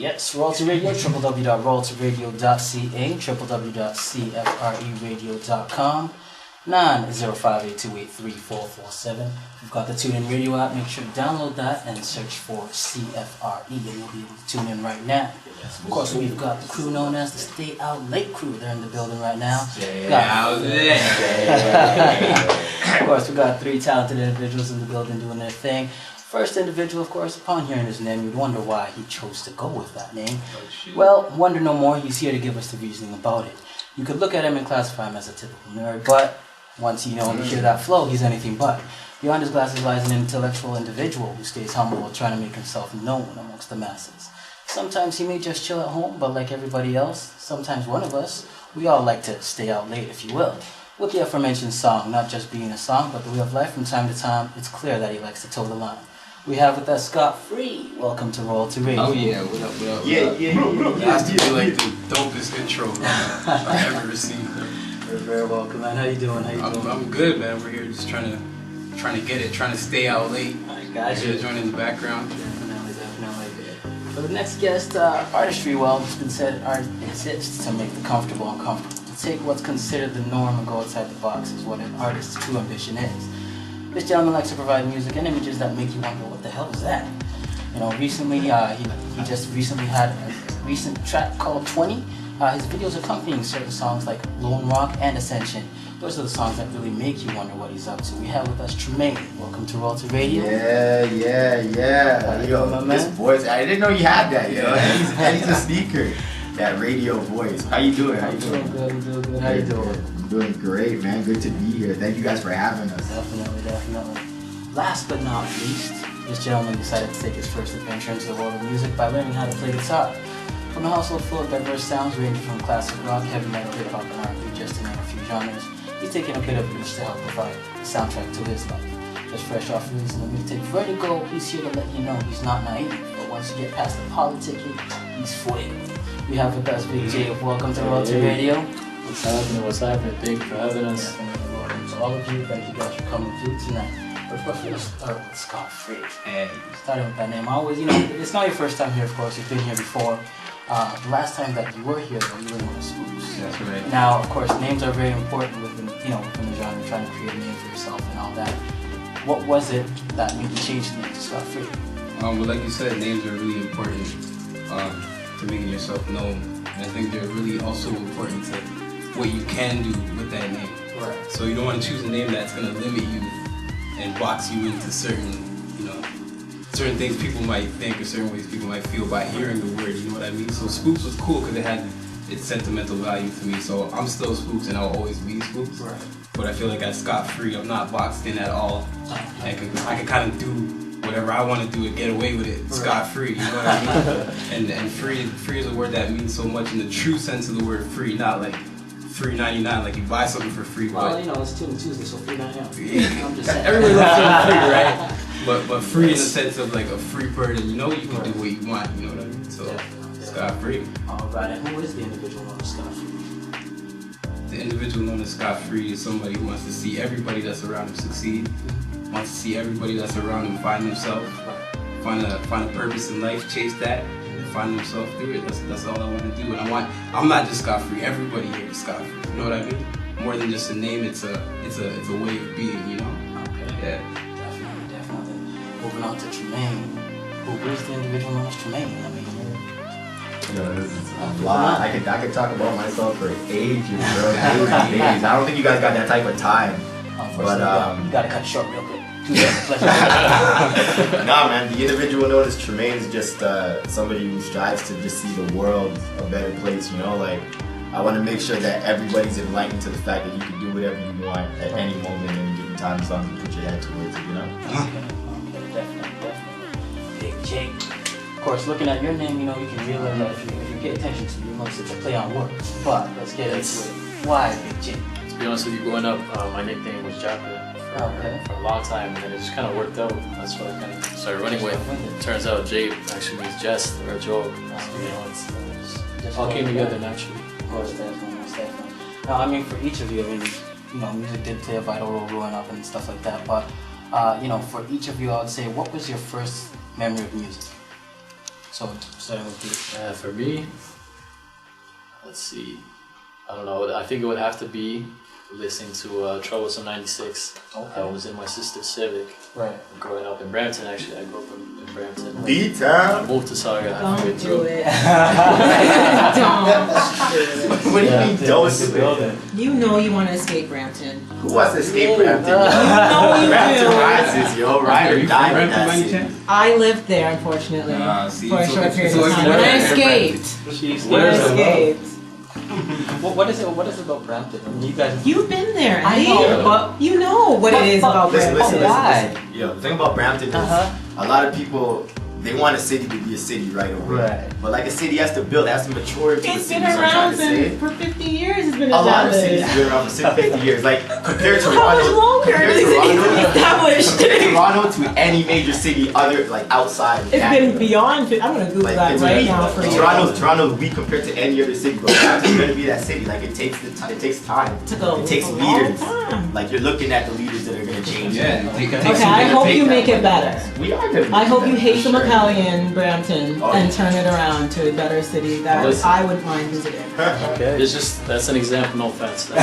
Yes, Royalty Radio, www.royaltyradio.ca, www.cfreradio.com, 905-828-3447. We've got the TuneIn Radio app. Make sure to download that and search for CFRE, and you'll be able to tune in right now. Of course, we've got the crew known as the Stay Out Late crew. They're in the building right now. Stay out late. Of course, we've got three talented individuals in the building doing their thing. First individual, of course, upon hearing his name, you'd wonder why he chose to go with that name. Well, wonder no more. He's here to give us the reasoning about it. You could look at him and classify him as a typical nerd, but once you hear that flow, he's anything but. Behind his glasses lies an intellectual individual who stays humble while trying to make himself known amongst the masses. Sometimes he may just chill at home, but like everybody else, sometimes one of us, we all like to stay out late, if you will. With the aforementioned song, not just being a song, but the way of life from time to time, it's clear that he likes to toe the line. We have with us Scott Free. Welcome to Royalty Radio. Oh yeah, what up, what up? Yeah. That has to be like the dopest intro I've ever received. You're very welcome, man. How you doing? I'm good, man. We're here just trying to get it, trying to stay out late. I got you. Join in the background. Definitely. For the next guest, artistry, well, it's been said art exists to make the comfortable uncomfortable. To take what's considered the norm and go outside the box is what an artist's true ambition is. This gentleman likes to provide music and images that make you wonder, what the hell is that? Recently, he just recently had a recent track called 20. His videos accompanying certain songs like Lone Rock and Ascension. Those are the songs that really make you wonder what he's up to. We have with us Tremaine. Welcome to Royalty Radio. Yeah. How you doing, my man? This voice, I didn't know you had that, and he's a sneaker. That radio voice. How you doing? I'm doing good. How you doing? I'm doing great, man. Good to be here. Thank you guys for having us. Definitely. Last but not least, this gentleman decided to take his first adventure into the world of music by learning how to play guitar. From a household full of diverse sounds ranging from classic rock, heavy metal, hip hop, and R&B, just to name a few genres, he's taken a bit of each to help provide the soundtrack to his life. Just fresh off releasing the mixtape Vertigo, he's here to let you know he's not naive, but once you get past the politicking, he's fuego. We have with us Big J. Welcome to Royalty Radio. What's happening? Thank you for having us. Welcome to all of you. Thank you guys for coming through tonight. But first, let's start with Scott Free. Hey. Starting with that name. I always, it's not your first time here, of course. You've been here before. The last time that you were here, though, you were in one of Scoops. That's right. Now, of course, names are very important within the genre, trying to create a name for yourself and all that. What was it that made you change the name to Scott Free? Well, like you said, names are really important to making yourself known. And I think they're really also important to what you can do with that name. Right. So you don't want to choose a name that's going to limit you and box you into certain things people might think or certain ways people might feel by hearing the word, you know what I mean? So Scoops was cool because it had its sentimental value to me. So I'm still Scoops and I'll always be Scoops. Right. But I feel like I'm Scott Free. I'm not boxed in at all. I can kind of do whatever I want to do and get away with it, scot free, you know what I mean? and free is a word that means so much in the true sense of the word free, not like $3.99, like you buy something for free. Well, it's Tuesday, so $3.99. Yeah. I'm just saying. Everybody loves something free, right? But free in the sense of like a free bird, and you can do what you want, you know what I mean? So, scot free. Alright, and who is the individual known as Scott Free? The individual known as Scott Free is somebody who wants to see everybody that's around him succeed, wants to see everybody that's around him find themselves, find a purpose in life, chase that, and find themselves through it. That's all I want to do. And I'm not just Scott Free. Everybody here is Scott Free. You know what I mean? More than just a name, it's a way of being. You know? Okay. Yeah. Definitely. Moving on to Tremaine. Who is the individual known as Tremaine? I mean, this is a lot. I could talk about myself for ages, bro. Ages. I don't think you guys got that type of time. But you gotta cut short real quick. Nah, man. The individual known as Tremaine is just somebody who strives to just see the world a better place. Like I want to make sure that everybody's enlightened to the fact that you can do whatever you want at any moment, any given time, as long as you put your head towards it. Okay, definitely. Big J. Of course, looking at your name, you can realize that if you pay attention to it, you notice it's a play on words. But let's get into it. Why Big J? To be honest with you, growing up, my nickname was Jaka for a long time, and then it just kind of worked out. That's what I kind of started running with. Turns out J actually means jest or joke. It's all came together naturally. Most definitely. Now, for each of you, music did play a vital role growing up and stuff like that. But, for each of you, I would say, what was your first memory of music? So starting with you. For me, let's see. I don't know. I think it would have to be listening to Troublesome 96. Okay. I was in my sister's Civic. Right. Growing up in Brampton, actually. I grew up in Brampton. I B-Town. moved to Saga halfway Don't through. do it. What do you mean, don't the building. You know you want to escape Brampton. Who wants to escape Brampton? You know you Brampton do. rises, yo. Ride Are or you die from in Brampton that by any city. chance? I lived there, unfortunately, See, for a so short it's- period so of it's time. better But I than escaped. She's I escaped. What is it about Brampton? I mean, you guys. You've been there, I Eddie. know, but You know what it is about Listen, Brampton. listen, Why? listen. Yo, the thing about Brampton is Uh-huh. a lot of people, they want a city to be a city right away. Right. But like a city has to build, it has to mature into a It's city. been So I'm trying around to say, for 50 years. It's been a lot of cities established. have been around for 50 years. Like compared to How much Toronto, longer compared has to it been Toronto, established? compared to Toronto to any major city other like outside. of It's Canada. been beyond. I'm gonna Google Like, that it's right weak. now for you. Toronto's weak compared to any other city, but Brampton's gonna be that city. Like it takes time. It takes It takes a leaders. long time. Like you're looking at the leaders that are gonna change. Yeah. Okay, I hope you make it better. We are gonna. I hope you hate the the McCallion, Brampton, Oh, and yeah. turn it around to a better city that Listen. I wouldn't mind visiting. Okay. It's just, that's an example, no offense. Before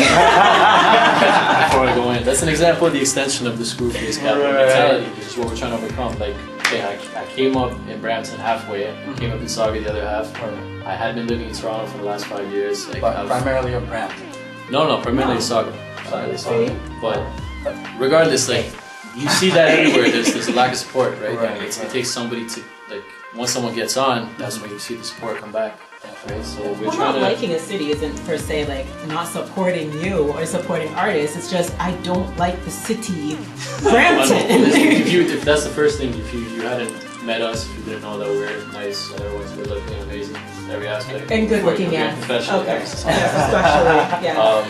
I go in, that's an example of the extension of the screw face capital Right. mentality, which is what we're trying to overcome. Like, okay, I came up in Brampton halfway, came up in Saga the other half. I had been living in Toronto for the last 5 years. Like, But I've- primarily a Brampton. no, primarily Saga. Primarily Saga. But regardless, like, you see that everywhere. There's a lack of support, right? Right, And it right. takes somebody to, like, once someone gets on, that's when you see the support come back. Right? So we're Well, trying not to. liking a city isn't per se like not supporting you or supporting artists. It's just I don't like the city, Brampton. if that's the first thing, if you hadn't met us, if you didn't know that we're nice and everyone's good looking and amazing in every aspect. And good looking, yeah. yeah. Professional. Okay. Especially, Especially, yeah.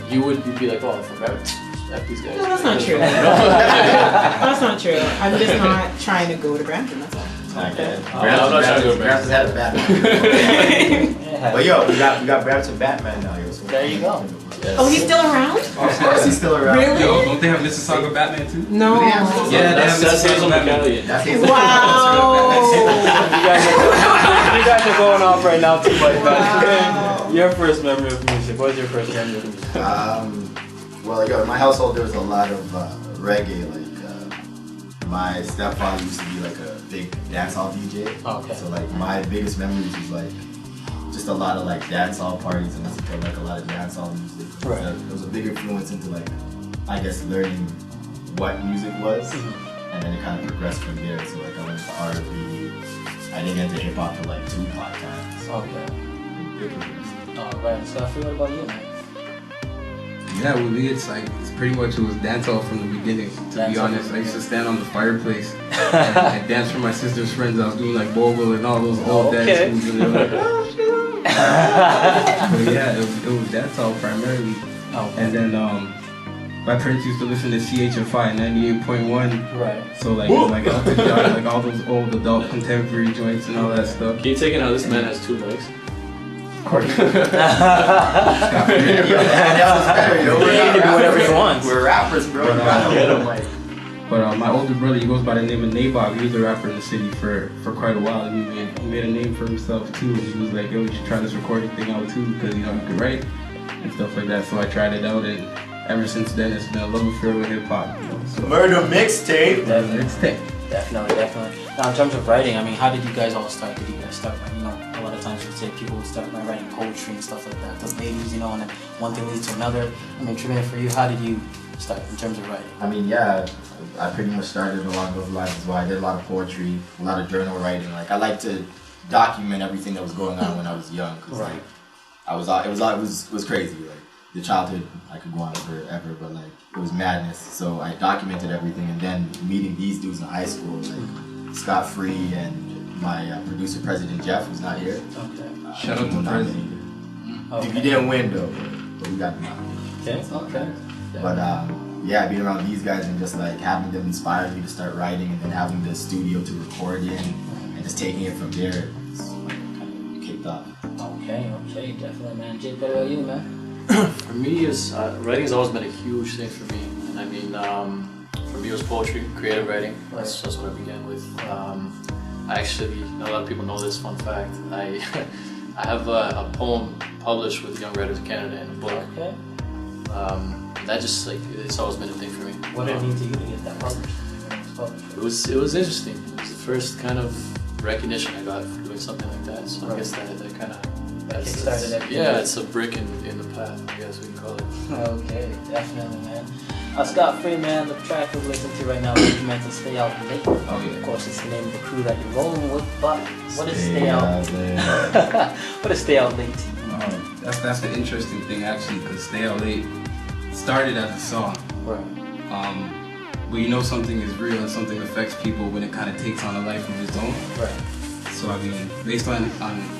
you'd be like, oh, I'm from Brampton. F these guys. No, that's not true. No. That's not true. I'm just not trying to go to Brampton. That's all. Okay. I'm not trying to go Brampton's had a Batman. Yeah. But yo, we got Brampton Batman now. Yo, so There you go. Yes. Oh, he's still around? Of course, he's still around. Really? Yo, don't they have Mississauga Batman too? No. Yeah, That's Hazel Batman. McCallion. That's his Wow. You guys are going off right now too much. Wow. Your first memory of music. What was your first memory of music? Well, yo, in my household there was a lot of reggae. Like my stepfather used to be like a big dancehall DJ. Okay. So like my biggest memories was like just a lot of like dancehall parties and listening to like a lot of dancehall music. Right. There was a big influence into like I guess learning what music was, and then it kind of progressed from there. So like I went to R&B. I didn't get into hip hop for like 2 podcasts. Okay. Big progress. Alright, so I feel what about you, man? Yeah, with me, it's pretty much it was dancehall from the beginning. To be Dancehall honest, from I the used to stand on the fireplace and I danced for my sister's friends. I was doing like bogle and all those old Okay. dance moves, and they were like, oh shoot. But yeah, it was dancehall primarily. Oh, And then my parents used to listen to CHFI 98.1. right. So like Elton John, like all those old adult contemporary joints and all that stuff. Can you take it how this man has 2 legs? He can do whatever he wants. We're rappers, bro. But, You gotta get hold him. mic. But my older brother, he goes by the name of Nabob. He was a rapper in the city for quite a while. And he made a name for himself too. And he was like, yo, you should try this recording thing out too, because you know he could write and stuff like that. So I tried it out, and ever since then it's been a love affair with hip hop. You know? So Murder mixtape. it's thick. Definitely. Now, in terms of writing, I mean, how did you guys all start? Did you guys start by, a lot of times you would say people would start by writing poetry and stuff like that, the ladies, and then one thing leads to another. I mean, Tremaine, for you, how did you start in terms of writing? I mean, yeah, I pretty much started along those lines as well. I did a lot of poetry, a lot of journal writing. Like, I like to document everything that was going on when I was young, because Right. like, it was crazy. Like, the childhood, I could go on forever, but like, it was madness. So I documented everything, and then meeting these dudes in high school, like Scott Free and my producer, President Jeff, who's not here. Okay. Shout out to President. You didn't win though, but we got the nomination. Okay. But yeah, being around these guys and just like having them inspire me to start writing, and then having the studio to record in, and just taking it from there, it's like kind of kicked off. Okay, definitely, man. Jake, what about you, man? For me, writing has always been a huge thing for me. And I mean, for me, it was poetry, creative writing. That's what I began with. Actually, not a lot of people know this fun fact. I have a poem published with Young Writers of Canada in a book. Okay. That just like it's always been a thing for me. What did it mean to you to get that published? It was interesting. It was the first kind of recognition I got for doing something like that. So I guess that kind of kickstarted everything. Yeah, it's a brick in the path, I guess we can call it. Okay, definitely, man. Scott Free, man, the track we're listening to right now is meant to Stay Out Late. Oh, yeah. Of course, it's the name of the crew that you're rolling with, but what is Stay Out Late? What is Stay Out Late to you? That's the interesting thing, actually, because Stay Out Late started as a song. Right. But you know something is real and something affects people when it kind of takes on a life of its own. Right. So I mean, based on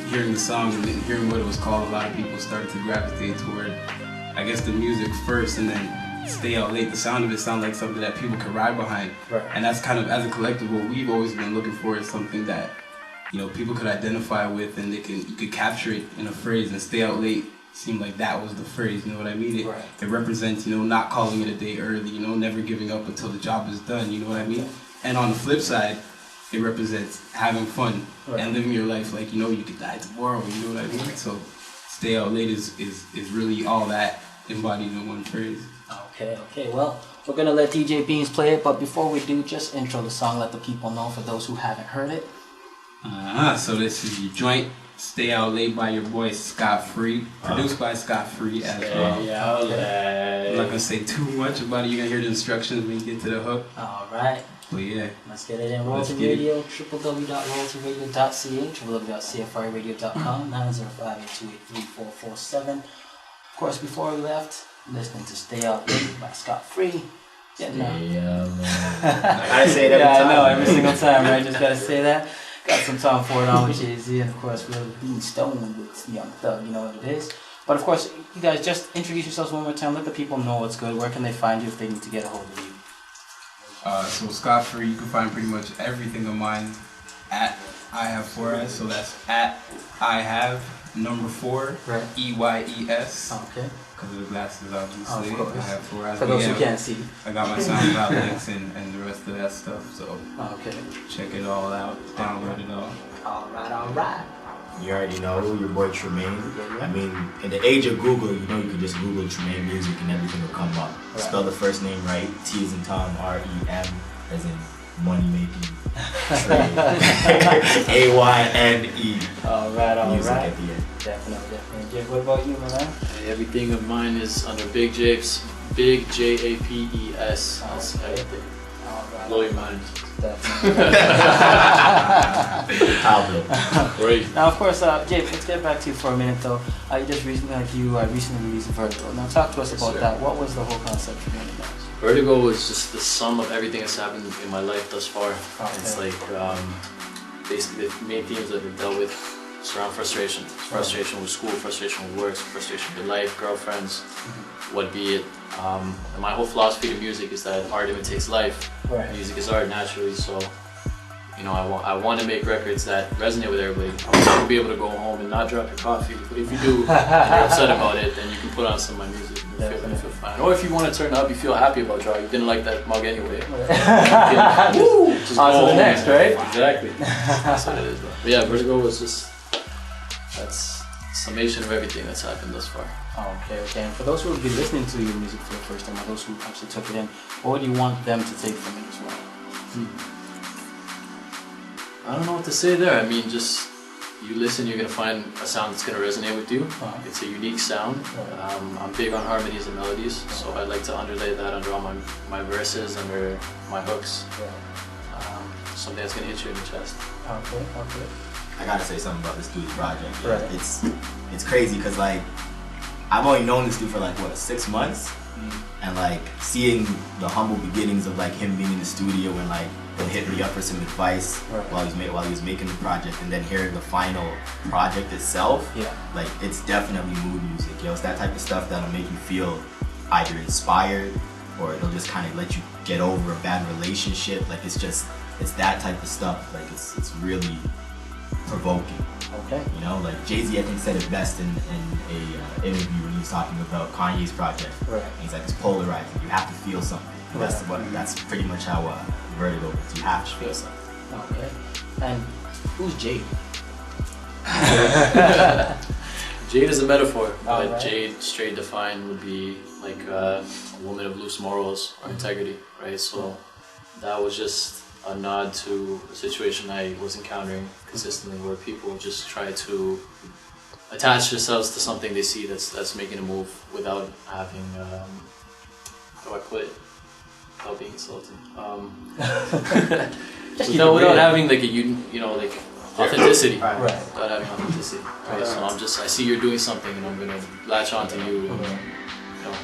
hearing the song and hearing what it was called, a lot of people started to gravitate toward, I guess, the music first, and then Stay Out Late. The sound of it sounded like something that people could ride behind. Right. And that's kind of, as a collective, what we've always been looking for is something that, you know, people could identify with, and you could capture it in a phrase. And Stay Out Late seemed like that was the phrase, you know what I mean? It represents, you know, not calling it a day early, you know, never giving up until the job is done, you know what I mean? And on the flip side, it represents having fun and living your life like, you know, you could die tomorrow, you know what I mean? So Stay Out Late is really all that embodied in one phrase. Okay, well, we're gonna let DJ Beans play it, but before we do, just intro the song, let the people know for those who haven't heard it. So this is your joint, Stay Out Late by your boy Scott Free, produced by Scott Free as well. I'm not gonna say too much about it, you're gonna hear the instructions when you get to the hook. Alright. But yeah. Let's get it in. Royalty Radio, www.royaltyradio.ca, www.cfrradio.com, 905-828-3447. Of course, before we left, listening to Stay Out Late by Scott Free. Yeah, no. I gotta say it every time. I know, every single time, right? Just gotta say that. Got some Tom Ford on with Jay-Z, and of course, we're being stoned with Young Thug, you know what it is. But of course, you guys just introduce yourselves one more time, let the people know what's good. Where can they find you if they need to get a hold of you? So Scott Free, you can find pretty much everything of mine at I Have 4S, so that's at I Have number 4, right. EYES. Okay. Because of the glasses, obviously. Of course. I Have 4S. For those who can't see. I got my SoundCloud links and the rest of that stuff, so check it all out, download it all. Alright. You already know, your boy Tremaine. I mean, in the age of Google, you know you can just Google Tremaine Music and everything will come up. Right. Spell the first name right, T as in Tom, R-E-M, as in money making, A-Y-N-E. Alright. Music at the end. Definitely. Jake, what about you, my man? Everything of mine is under Big Japes, Big J-A-P-E-S. That's everything. Blow your mind. Great. Now, of course, Jake, let's get back to you for a minute, though. You just recently released Vertigo. Now, talk to us about that. What was the whole concept for doing that? Vertigo was just the sum of everything that's happened in my life thus far. Okay. It's like basically the main themes that I've dealt with surround frustration. Frustration with school, frustration with work, frustration with life, girlfriends, what be it. And my whole philosophy to music is that art imitates life. Right. Music is art naturally, so you know I want to make records that resonate with everybody. I want you to be able to go home and not drop your coffee, but if you do and you're upset about it, then you can put on some of my music and you feel fine. Or if you want to turn up, you feel happy about drawing, you didn't like that mug anyway. Just on to the next, right? Exactly. That's what it is, bro. But yeah, Vertigo was just that's summation of everything that's happened thus far. Okay. And for those who will be listening to your music for the first time, or those who actually took it in, what do you want them to take from it as well? I don't know what to say there. I mean, just you listen, you're gonna find a sound that's gonna resonate with you. It's a unique sound. I'm big on harmonies and melodies, so I like to underlay that under all my verses, under my hooks. Something that's gonna hit you in the chest. Okay. I gotta say something about this dude's project. Right. It's crazy because like I've only known this dude for like 6 months, and like seeing the humble beginnings of like him being in the studio and like he'll hit me up for some advice while he was making the project, and then hearing the final project itself. Like it's definitely mood music, yo. It's that type of stuff that'll make you feel either inspired or it'll just kind of let you get over a bad relationship. Like it's that type of stuff. Like it's really provoking. Okay. You know, like Jay-Z I think said it best in a interview when he was talking about Kanye's project. Right. He's like, it's polarizing. You have to feel something. That's pretty much how Vertigo is. You have to feel something. Okay. And who's Jade? Jade is a metaphor, but Alright. Jade, straight defined, would be like a woman of loose morals or integrity, right? So that was just a nod to a situation I was encountering consistently, where people just try to attach themselves to something they see that's making a move without having, how do I put it? Without being insulting. Without having like like authenticity. Right. Without having authenticity. Right. So I see you're doing something, and I'm gonna latch onto you and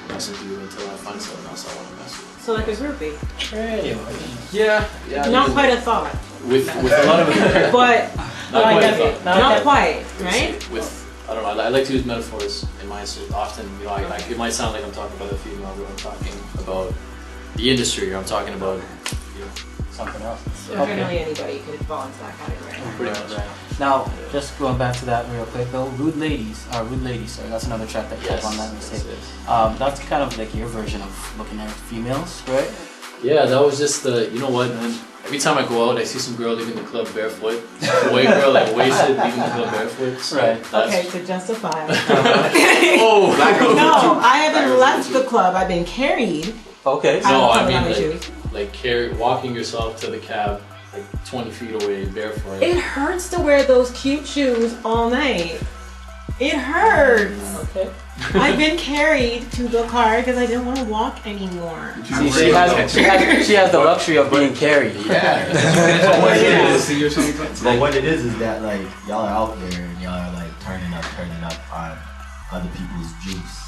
mess with you until I find something else I want to mess with. So like a groupie. Yeah. Not quite a thought. With a lot of But Not like quite a a- thought. not quite, right? With I don't know. I like to use metaphors in mine. So often, it might sound like I'm talking about a female, but I'm talking about the industry, or I'm talking about Something else. So generally anybody could fall into that category. pretty much. Right. Now, just going back to that real quick though, Rude Ladies, sorry, that's another track that you have on that mistake. That's kind of like your version of looking at females, right? Yeah, that was just you know what, man? Every time I go out, I see some girl leaving the club barefoot. A white girl, like wasted, leaving the club barefoot. So Right. Okay, to justify. Oh, black girl. No, I haven't left the club. I've been carried. Okay. I No, don't I have mean any like, shoes. walking yourself to the cab, like 20 feet away, barefoot. It hurts to wear those cute shoes all night. It hurts. Okay. I've been carried to the car because I didn't want to walk anymore. See, she has the luxury of being carried. Yeah. But what it is that like y'all are out there and y'all are like turning up on other people's juice.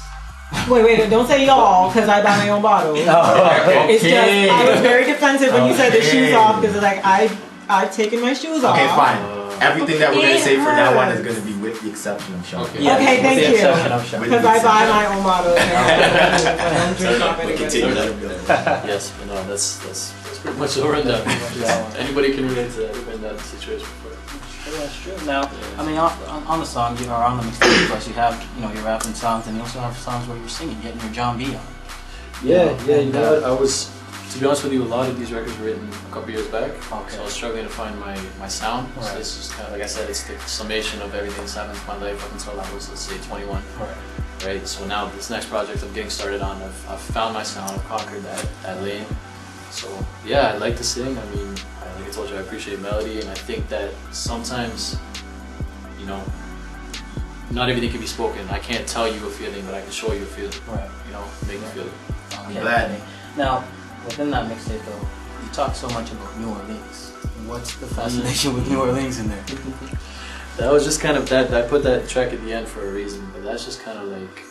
Wait, don't say y'all because I buy my own bottles. It's just, I was very defensive when you said the shoes off because like I've taken my shoes off. Okay, fine. Everything that we're gonna It say from now on is hurts. gonna be with the exception of Sean. Okay. Yeah, Okay, with thank the you. exception of Sean. Because I buy my own bottles. And I don't drink off We anybody continue else's. let him go. Yes, but no, that's pretty much the rundown. Anybody can relate to that. I've been in that situation before. Yeah, that's true. Now, I mean, on the song, or on the mixtape, plus you have, your rapping songs, and you also have songs where you're singing, getting your John B on. Yeah, you know what? I was, to be honest with you, a lot of these records were written a couple years back. Okay. So I was struggling to find my sound. So Right. this is kind of, like I said, it's the summation of everything that's happened in my life up until I was, let's say, 21. Right? So now this next project I'm getting started on, I've found my sound, I've conquered that lane. So yeah, I like to sing. I mean, like I told you, I appreciate melody, and I think that sometimes, not everything can be spoken. I can't tell you a feeling, but I can show you a feeling. Right. Make you feel it. I'm glad. Now, within that mixtape though, you talk so much about New Orleans. What's the fascination with New Orleans in there? That was just kind of that. I put that track at the end for a reason, but that's just kind of like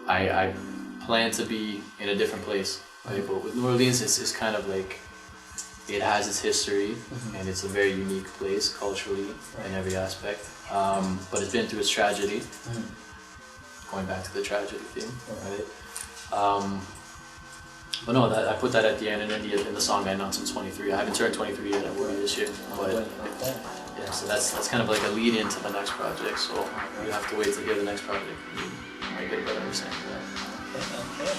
I plan to be in a different place. Right? But with New Orleans, it's kind of like it has its history, and it's a very unique place culturally in every aspect. But it's been through its tragedy. Going back to the tragedy theme, right? But no, I put that at the end, and then in the song I announced I'm 23. I haven't turned 23 yet. I will be this year, but yeah. So that's kind of like a lead into the next project. So you have to wait to hear the next project. You might get a better understanding of that. Okay.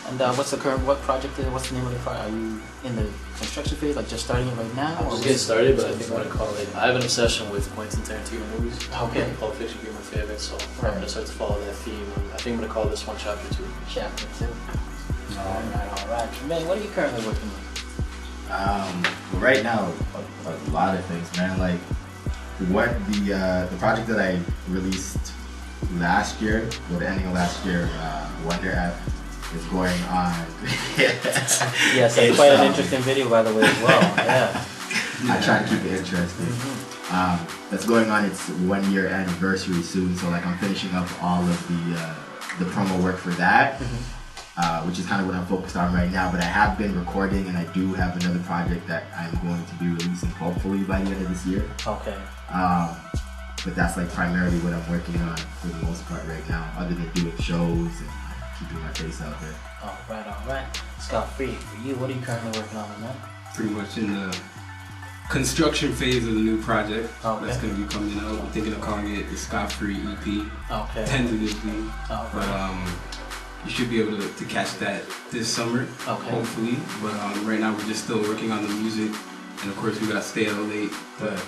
And what's the name of the project? Are you in the construction phase, like just starting it right now? I'm just getting started, but I think I'm gonna call it. I have an obsession with Quentin Tarantino movies. Okay. Pulp Fiction being my favorite, so Right. I'm gonna start to follow that theme. I think I'm gonna call this one Chapter 2. Chapter 2. Alright. Tremaine, what are you currently working on? Right now, a lot of things, man. Like what the project that I released last year, or the ending of last year, Wonder App, is going on. Yes, that's quite an interesting video, by the way, as well. Yeah. I try to keep it interesting. That's going on its 1 year anniversary soon, so like I'm finishing up all of the promo work for that, which is kind of what I'm focused on right now. But I have been recording, and I do have another project that I'm going to be releasing hopefully by the end of this year. Okay. But that's like primarily what I'm working on for the most part right now, other than doing shows and keeping my face out there. Alright. Scott Free, for you, what are you currently working on that? Pretty much in the construction phase of the new project Okay. that's going to be coming out. I'm thinking of calling it the Scott Free EP, Okay. tentatively. Okay. But you should be able to catch that this summer, Okay. hopefully. But right now we're just still working on the music and of course we got Stay Out Late, the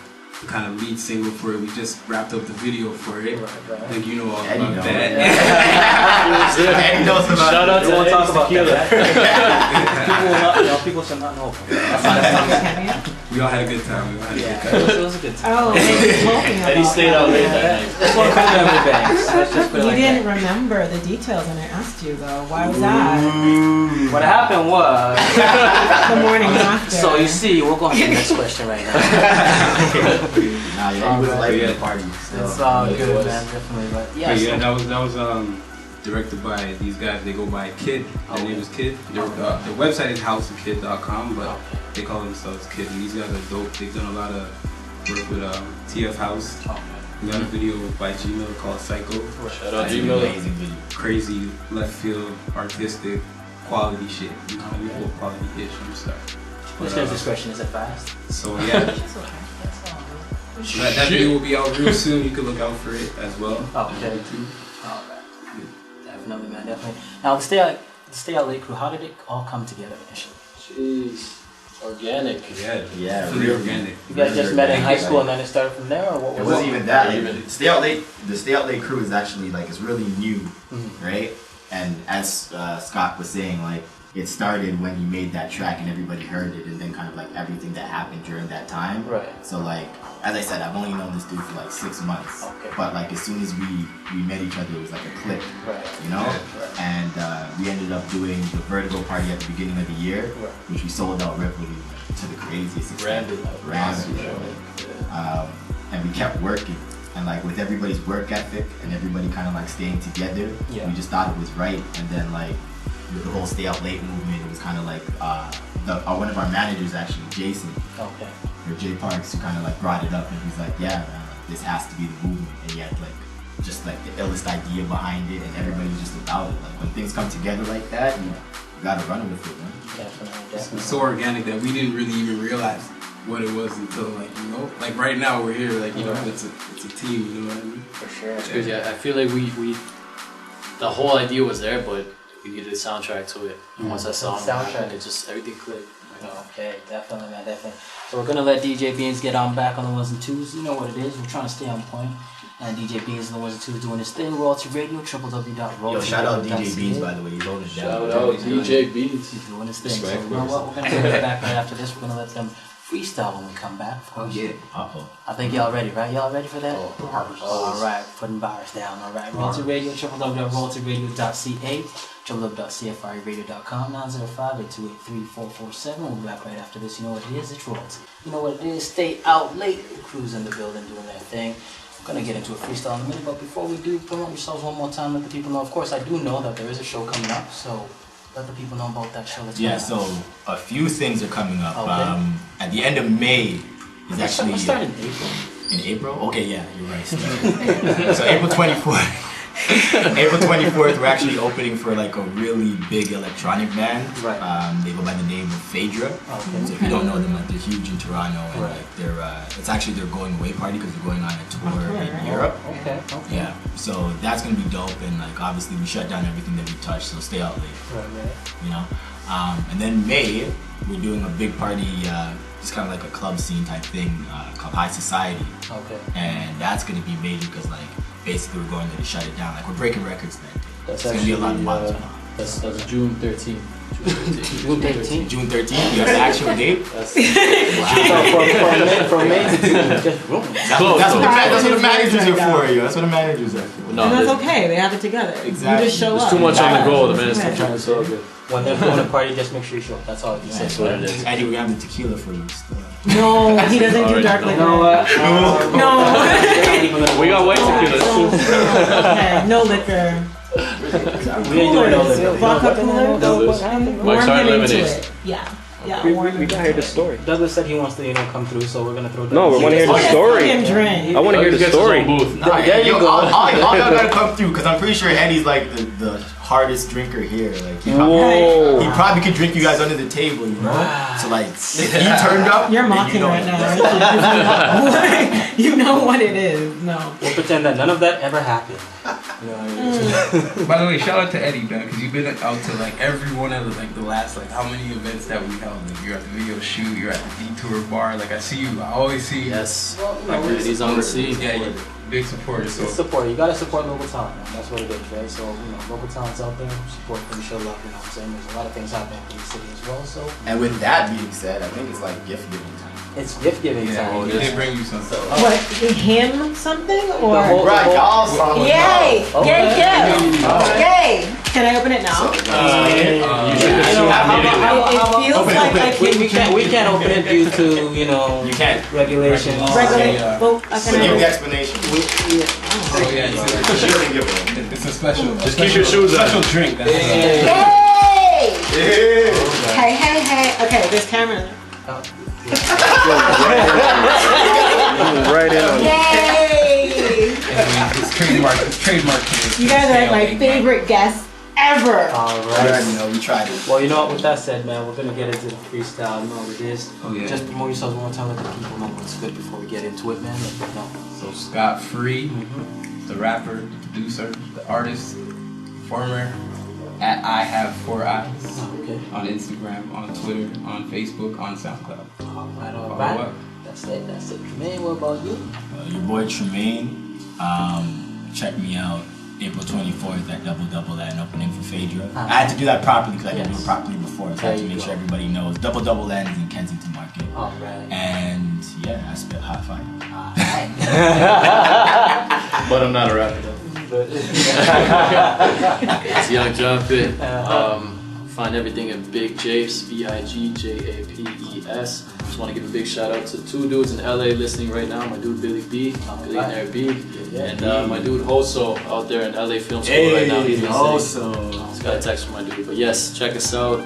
kind of lead single for it. We just wrapped up the video for it. I think you know all about that. Eddie knows about Shout out to We'll talk about Tequila. that. People should not know. it. We all had a good time. It was a good time. Oh, Eddie stayed out late that night. That's one cool memory banks. Let's just put it You like didn't that. remember the details when I asked you though. Why was that? What happened was. The morning after. So you see, we'll go on to the next question right now. Nah, yeah, he was like Yeah. the party. So. It's all it good, was. man. Definitely, but But yeah. yeah, that was directed by these guys. They go by Kid. Their name is Kid. Their website is houseofkid.com, but they call themselves Kid. And these guys are dope. They've done a lot of work with TF House. We got a video by G-Mill called Psycho. Shout out That's an G-Mill. amazing video. Crazy, left field, artistic, quality shit. You know, we pull quality hits from stuff. Which But, discretion is it fast? so yeah, that video will be out real soon. You can look out for it as well. Okay. YouTube. Alright. Definitely, man, definitely. Now, the Stay Out Late crew, how did it all come together initially? Jeez. Organic. Yeah, Pretty really. organic. You guys just met in high school and then it started from there, or what It was wasn't even that. Even- Like, Stay Out Late. The Stay Out Late crew is actually like it's really new, right? And as Scott was saying, like it started when he made that track and everybody heard it, and then kind of like everything that happened during that time. Right. So like, as I said, I've only known this dude for like 6 months. Okay. But like as soon as we met each other, it was like a click, Right. you know. And we ended up doing the Vertigo party at the beginning of the year, Right. which we sold out Ripley to the craziest extent. Branded. And we kept working, and like with everybody's work ethic and everybody kind of like staying together, Yeah. we just thought it was right. And then like with the whole Stay Out Late movement, it was kind of like one of our managers actually, Jason Okay. or Jay Parks, who kind of like brought it up, and he's like, yeah, man, like, this has to be the movement. And he had like just like the illest idea behind it, and everybody's just about it. Like when things come together like that, you gotta run with it, man. Definitely, It's definitely. so organic that we didn't really even realize what it was until like, you know, like right now we're here, like, you know, it's a team, you know what I mean? For sure. It's crazy. I feel like we the whole idea was there, but we needed a soundtrack to it. And once that song Soundtrack. happened, it just everything clicked. Okay, definitely, man, definitely. So we're gonna let DJ Beans get on back on the ones and twos. You know what it is. We're trying to stay on point. And DJ Beans and the ones and twos doing his thing. Royalty Radio, www.royalty.ca. Yo, shout out DJ Beans, by the way, he's holding it down. Shout out DJ Beats. He's doing his thing. So Respect, you know what? We're gonna get back right after this. We're gonna let them freestyle when we come back. Of course. Uh-oh. I think y'all ready, right? Y'all ready for that? Always. All right, putting bars down. All right, Royalty Radio, www.royaltyradio.ca, www.cfreradio.com, 905-828-3447. We'll be back right after this. You know what it is? It's Royalty. You know what it is? Stay out late. Crews in the building doing their thing. I'm gonna get into a freestyle in a minute, but before we do, promote yourselves one more time. Let the people know. Of course, I do know that there is a show coming up, so let the people know about that show. That's Yeah, coming so a few things are coming up. Okay. At the end of May is up. actually We're starting in April. in April. Okay, yeah, you're right. So April 24th. April 24th, we're actually opening for like a really big electronic band. Right. They go by the name of Phaedra. Okay. So if you don't know them, like they're huge in Toronto, and Right. like they're it's actually their going away party because they're going on a tour in Europe. Okay. Yeah, so that's gonna be dope, and like obviously we shut down everything that we touch, so stay out late. Right. You know. And then May, we're doing a big party, just kind of like a club scene type thing called High Society, Okay. and that's gonna be major because like basically we're going there to shut it down. Like we're breaking records that day. That's It's gonna be a lot of actually, bottles going on. That's June 13th. June 13th. June 13th, you have the actual date. That's So from May to June, just boom. That's what the managers are for, yo. That's what the managers are for. no, And that's there's, okay. They have it together. Exactly. You just show there's up. too much on the go. The Yeah. man is still trying to sell good. When they're throwing a party, just make sure you show up. That's all you say. That's what it is. Eddie, we have the tequila for you. No, he doesn't do Already dark know. liquor. You know what? No. We got white tequila too. Okay, no liquor. We ain't doing no liquor. Vodka cooler. Douglas. Warm Mike's him Hard into Lemonade. it. Yeah. Yeah, We warm him gotta into hear the it. story. Douglas said he wants to, come through, so we're gonna throw. No, we want to hear Oh, the yeah, story. let him drink. I want to hear the Gets his own story. booth. There you go. All y'all gotta come through because I'm pretty sure Eddie's like the hardest drinker here. Like he probably could drink you guys under the table, you know. So like if he turned up, You're then mocking you know right that. now. You know what it is. No. We'll pretend that none of that ever happened. You know what I mean? By the way, shout out to Eddie, man, because you've been out to like every one of the last how many events that we held. Like, you're at the video shoot, you're at the Detour bar. Like I see you, I always see you. Yes. Like, He's on the scene. Yeah, you're big supporter. So support. You gotta support local talent, man. That's what it is, right? So local talent's out there. Support them, show love. You know what I'm saying? There's a lot of things happening in the city as well. So. And with that being said, I think it's like gift giving time. It's gift giving time. They bring you something. What? Him something or? Right, y'all saw it. Yay! Yay! Yay! Yay! Can I open it now? It feels like I can. We can't open it due to You can't. regulations. Well, I So give can. the explanation. Oh yeah, She didn't give it. it's a special. Just keep your shoes on. Special drink. That's Yay! Yeah. Hey, hey, hey. Okay, there's camera. Right in on it. Yay! it's trademark. It's trademark. You guys are like my favorite guests ever. All Right. right. We tried it. Well, you know what? With that said, man, we're gonna get into the freestyle. You know what it is. Oh yeah. Just promote yourselves one more time. Let the people know what's good before we get into it, man. Let them know. So Scott Free, the rapper, the producer, the artist, performer, at I Have 4 Eyes Okay. on Instagram, on Twitter, on Facebook, on SoundCloud. All right. That's it. That's it. Tremaine, what about you? Your boy Tremaine. Check me out April 24th at Double at an opening for Phaedra. I had to do that properly because I didn't do it properly before, so I had to make sure everybody knows. Double ends in Kensington Market. All right. And yeah, I spit hot fire. But I'm not a rapper. It's Young John Pitt. Find everything at Big Japes, BIGJAPES. Just want to give a big shout out to 2 dudes in LA listening right now. My dude Billy B, Billionaire B, and my dude Hoso out there in LA Film School right now. He's listening. Just got a text from my dude. But yes, check us out.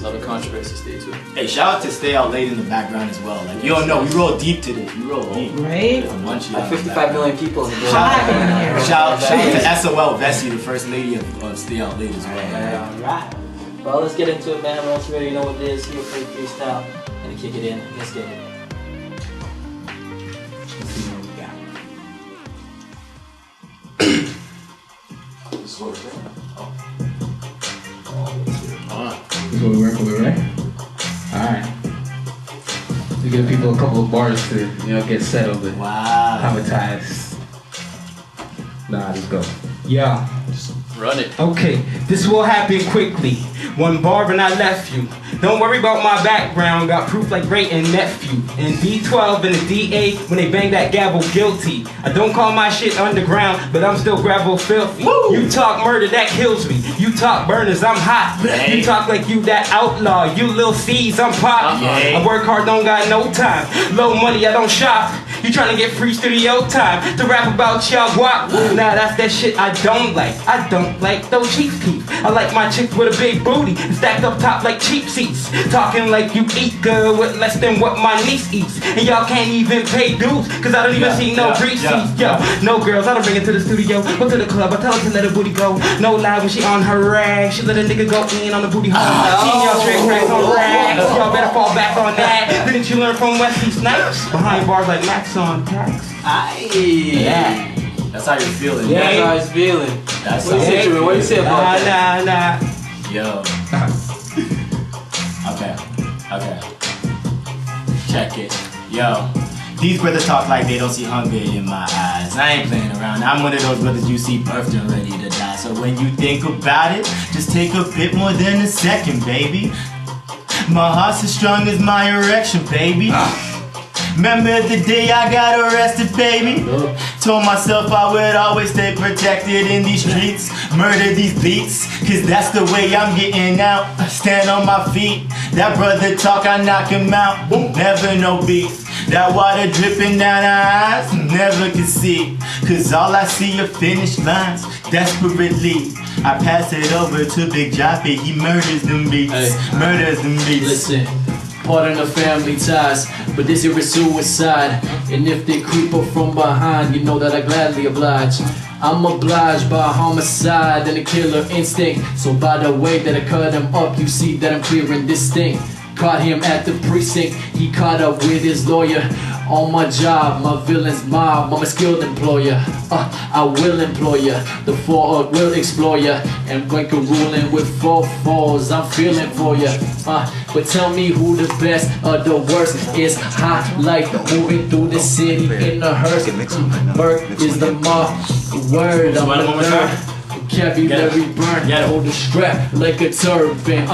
Love and controversy, stay tuned. Hey, shout out to Stay Out Late in the background as well. Like, you don't know, we roll deep today. We roll deep. Right? There's a bunch of Like 55 million people in the building. Shout out to SOL Vessi, the first lady of Stay Out Late as well. All right. Well, let's get into it, man. Once you're ready, you know what it is. Here for the freestyle. And kick it in. Let's get it. Let's see what we got. This is what we work with, right? Alright. We give people a couple of bars to, get settled and acclimatized. Nah, let's go. Yeah. Run it. Okay, this will happen quickly. One bar and I left you. Don't worry about my background. Got proof like Ray and nephew. And D12 and the DA when they bang that gavel guilty. I don't call my shit underground, but I'm still gravel filthy. Woo! You talk murder, that kills me. You talk burners, I'm hot. You talk like you that outlaw. You little C's, I'm pop. I work hard, don't got no time. Low money, I don't shop. You tryna get free studio time to rap about y'all guap. Nah, that's that shit I don't like. I don't like those cheap teeth. I like my chicks with a big booty and stacked up top like cheap seats. Talking like you eat good with less than what my niece eats. And y'all can't even pay dues, cause I don't even see no receipts. Yo, no girls, I don't bring it to the studio. Go to the club, I tell her to let her booty go. No lie when she on her rag. She let a nigga go in on the booty hole. Seeing y'all straight racks on rags. Y'all better fall back on that. Didn't you learn from Wesley Snipes? Behind bars like Max on tax. Yeah. That's how you're feeling. Yeah, that's how he's feeling. That's What do you say, Tremaine? What do you say about that? Nah. Yo. Okay. Check it. Yo. These brothers talk like they don't see hunger in my eyes. I ain't playing around. I'm one of those brothers you see birthed and ready to die. So when you think about it, just take a bit more than a second, baby. My heart's as strong as my erection, baby. Remember the day I got arrested, baby? Told myself I would always stay protected in these streets. Murder these beats, cause that's the way I'm getting out. Stand on my feet. That brother talk, I knock him out. Never no beef. That water dripping down our eyes, never can see. Cause all I see are finished lines, desperately. I pass it over to Big Joppy, he murders them beats. Murders them beats. Listen. Pardon the family ties, but this here is suicide. And if they creep up from behind, you know that I gladly oblige. I'm obliged by homicide and a killer instinct. So by the way that I cut him up, you see that I'm clear and distinct. Caught him at the precinct, he caught up with his lawyer. On my job, my villain's mob, I'm a skilled employer. I will employ ya, the fraud will explore ya. And going to ruling with 4 fours, I'm feeling for ya. But tell me who the best or the worst is. Hot like moving through the city in a hearse. Burke is the mark, word, I'm the nerd. Vocabulary burn, hold the strap like a turban.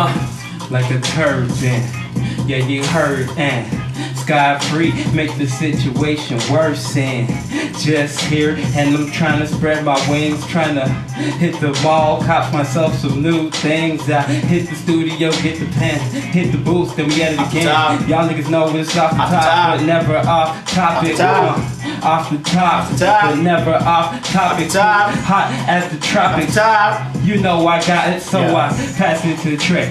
Like a turban, yeah, you heard, and Sky free, make the situation worse, and just here, and I'm trying to spread my wings, trying to hit the ball, cop myself some new things. I hit the studio, get the pen, hit the booth, then we get it again. Y'all niggas know it's off the top, but never off topic. Off the top, but never off topic. Hot as the tropics. You know I got it, so I pass it to the trick.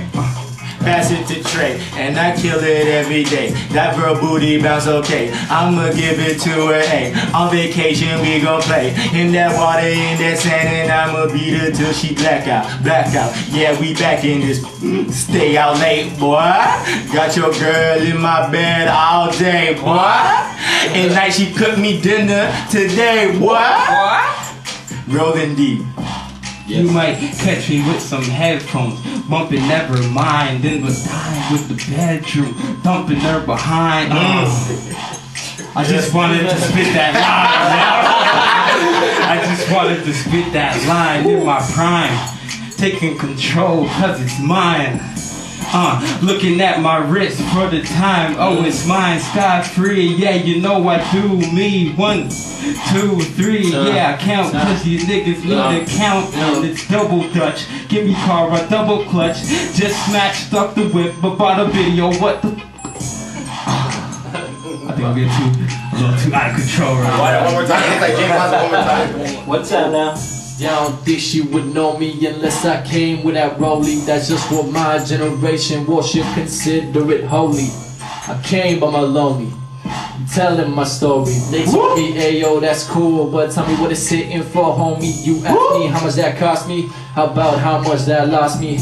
Pass it to Trey, and I kill it every day. That girl booty bounce okay. I'ma give it to her, hey. On vacation we gon' play in that water, in that sand, and I'ma beat her till she black out. Yeah, we back in this. Stay out late, boy. Got your girl in my bed all day, boy. And night she cooked me dinner today, boy. Rolling deep. You might catch me with some headphones, bumping never mind, then was dying with the bedroom, thumping her behind. I just wanted to spit that line. I just wanted to spit that line in my prime, taking control cause it's mine. Looking at my wrist for the time, oh it's mine, Sky free, yeah you know I do me. 1, 2, 3, yeah I count, cause you niggas need to count, and it's double dutch, give me car a double clutch, just smash, stuck the whip, but bought a video, what the I think I'm getting a little too out of control right now. One more time, it's like James Bond, one more time. What's that now? Y'all don't think she would know me unless I came with that rolling. That's just what my generation worship, consider it holy. I came by my lonely, telling my story. They told me, ayo, that's cool, but tell me what it's sitting for, homie. You asked me how much that cost me, how about how much that lost me?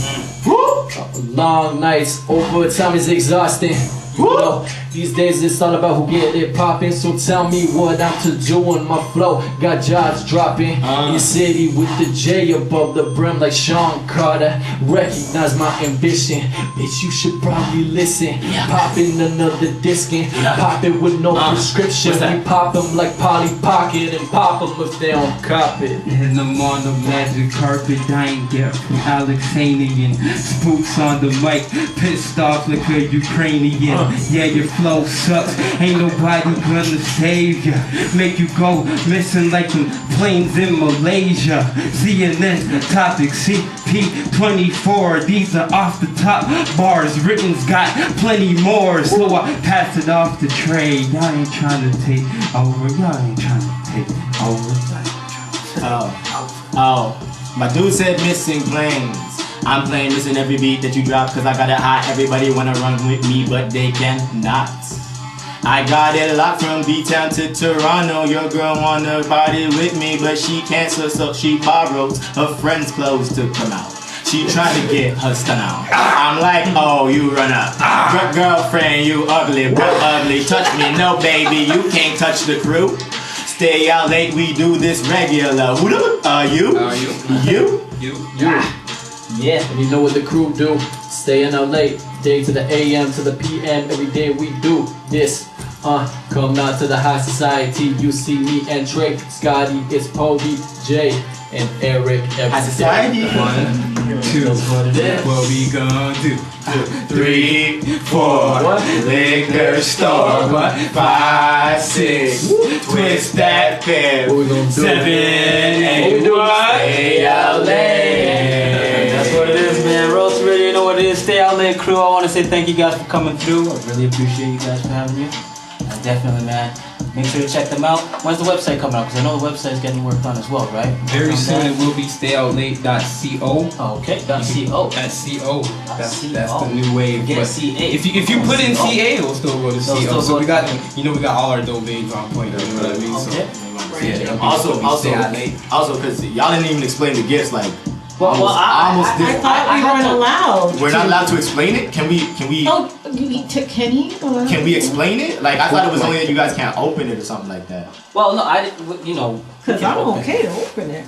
Long nights, overtime is exhausting. You know, these days it's all about who get it poppin'. So tell me what I'm to do on my flow. Got jobs dropping in the city with the J above the brim like Sean Carter. Recognize my ambition, bitch you should probably listen. Poppin' another disc in, poppin' with no prescription. We pop 'em like Polly Pocket and pop 'em if they don't cop it. And I'm on the magic carpet, I ain't get from Alexanian. Spooks on the mic, pissed off like a Ukrainian. Yeah, your flow sucks, ain't nobody gonna save ya. Make you go missing like them planes in Malaysia. CNN topic CP24, these are off the top bars. Written's got plenty more, so I pass it off to Trey. Y'all ain't trying to take over, y'all ain't trying to take over. My dude said missing planes. I'm playing missing every beat that you drop, cause I got it hot. Everybody wanna run with me, but they cannot. I got it locked from B-Town to Toronto. Your girl wanna party with me, but she can't, so she borrows her friend's clothes to come out. She trying to get her stun out. I'm like, oh, you run up. Girlfriend, you ugly, real ugly. Touch me, no baby, you can't touch the crew. Stay out late, we do this regular. Who are you? You. Yeah, and you know what the crew do. Staying out late, day to the AM to the PM. Every day we do this. Come out to the high society. You see me and Trey, Scotty, it's Pody, Jay, and Eric. High society. 1, 2, what we gonna do? 3, 4, liquor store. 5, 6, twist that pair. 7, 8, stay out late. That's what it is, man. Roast Radio, you know what it is. Stay out late, crew. I want to say thank you guys for coming through. I really appreciate you guys for having me. Definitely, man. Make sure to check them out. When's the website coming out? Because I know the website's getting worked on as well, right? Very soon it will be stayoutlate.co. Okay, .co. That's the new wave. Get But CA. if you put in CA, it'll still go to It'll CO. still So go we to got all our domains on point. You know what I mean? Okay. So yeah, Also, because y'all didn't even explain the gifts. Like, Well, I almost I did. thought we weren't allowed. We're not allowed to explain it. Can we? Oh, can he? Can we explain it? Like I thought it was only that you guys can't open it or something like that. Well, no, I didn't. You know, Because I'm okay to open it.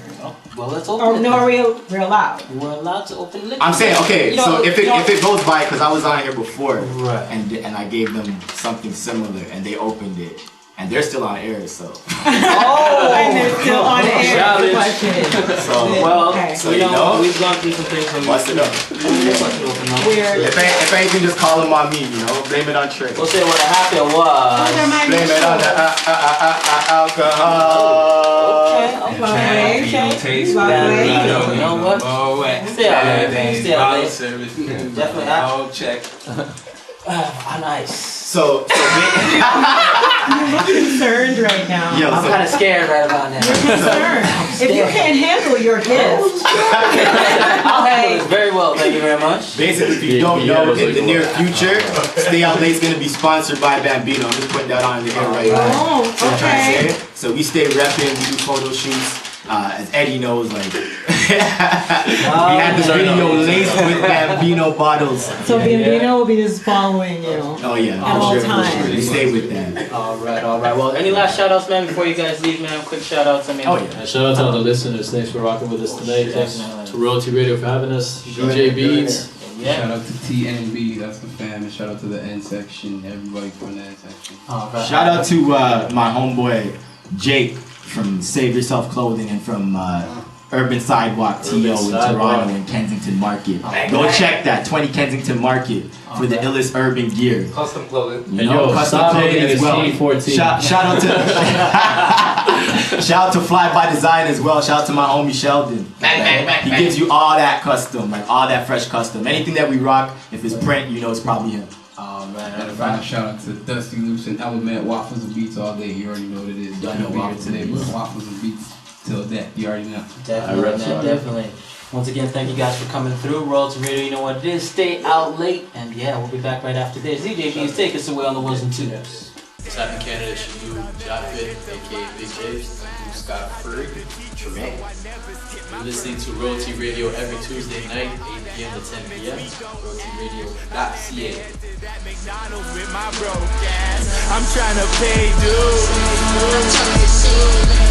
well, let's open Or it. no, we're allowed. We're allowed to open liquor. I'm saying okay. You know, So if you know- it goes by, because I was on here before, Right. and I gave them something similar, and they opened it, and they're still on air. So And they're still on air. Challenge. so Well, Okay. So you you know, know? we've gone through some things from bust it up. We're. If anything, just call them on me. You know, blame it on Trey. We'll say what happened was. Blame it on the alcohol. Okay. Taste Lovely. You know what? Stay out late, man. Stay out late. Service. Definitely. Oh, check. Nice. So I'm concerned right now. yo, I'm so kind of scared right about now. Concerned. If you can't handle your gift, I'll handle this very well. Thank you very much. basically, if you don't know, in the near future, Stay Out Late's gonna be sponsored by Bambino. I'm just putting that on the air right now. oh, So I'm trying to okay. say it. So we stay repping, we do photo shoots. As Eddie knows, like we had this video laced with Bambino bottles. So Bambino will be just following you. Oh yeah, At all for sure. times. We stay with that. All right. Well, any last shout outs, man, before you guys leave, man? Quick shout outs. I mean, Oh yeah. And shout out to all the listeners. Thanks for rocking with us tonight. Thanks Definitely. to Royalty Radio for having us. DJ Beats. Yeah. Shout out to TNB, that's the fam, and shout out to the N section, everybody from the N section. All right. Shout out to my homeboy Jake from Save Yourself Clothing and from Urban Sidewalk TO in Sidewalk. Toronto and Kensington Market. Go check that 20 Kensington Market for the illest urban gear. Custom clothing. You And know, yo, custom stop clothing hating, as it's well. 2014. Shout out to shout out to Fly by Design as well. Shout out to my homie Sheldon. He gives you all that custom, like all that fresh custom. Anything that we rock, if it's print, you know it's probably him. All right. And a final shout out to Dusty Loose and Element, Waffles and Beats all day. You already know what it is. I know Don't be here Waffles and today, but Beats. Waffles and Beats till death. You already know. Definitely, read man, some. definitely. Once again, thank you guys for coming through. Royalty Radio, you know what it is. Stay out late, and yeah, we'll be back right after this. DJ Beans, take us away on the ones and twos. What's happening, Canada? It's your dude, Jaffit, aka Big James, Scott Free, Tremaine. You're listening to Royalty Radio every Tuesday night, 8 p.m. to 10 p.m. RoyaltyRadio.ca. I'm trying to pay dues.